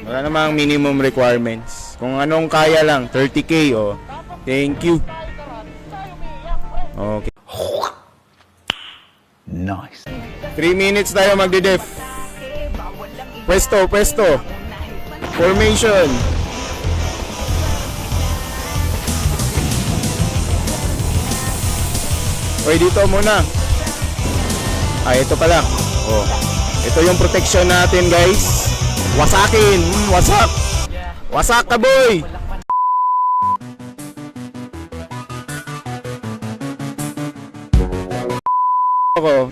Wala namang minimum requirements. Kung anong kaya lang, 30k oh. Thank you. Okay. Nice. 3 minutes tayo magde-def. Pwesto. Formation. Oy, dito muna. Ito pala. Oh. Ito yung protection natin, guys. Wasakin. Wasak. Wasak ka, boy.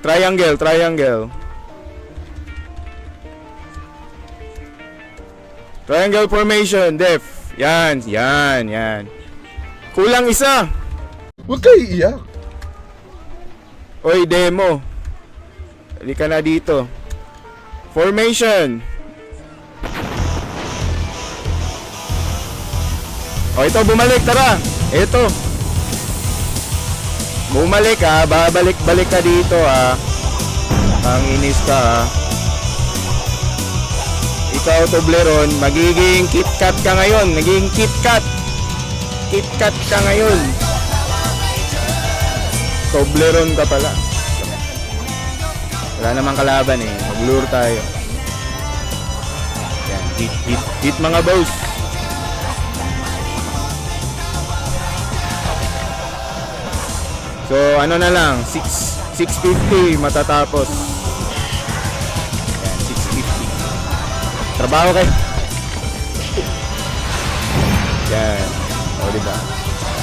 Triangle. Triangle formation, def. Yan. Kulang isa. Huwag kayo iiyak. Oy, demo. Halika na dito. Formation. Ito, bumalik, tara. Ito. Bumalik ha, babalik-balik ka dito ha. Panginis ka ha. Ikaw, Toblerone, magiging KitKat ka ngayon. Naging KitKat. KitKat ka ngayon. Toblerone ka pala. Wala namang kalaban eh. Mag-lure tayo. Yan, hit mga boss. So ano na lang, 650 matatapos. Yan, 650. Trabaho kayo. Yan. O diba?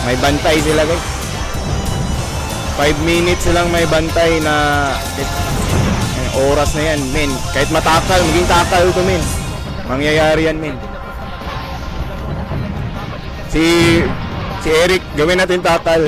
May bantay sila guys. 5 minutes silang may bantay na oras na yan, men. Kahit matakal, maging takal to, men. Mangyayari yan, men. Si Eric, gawin natin takal.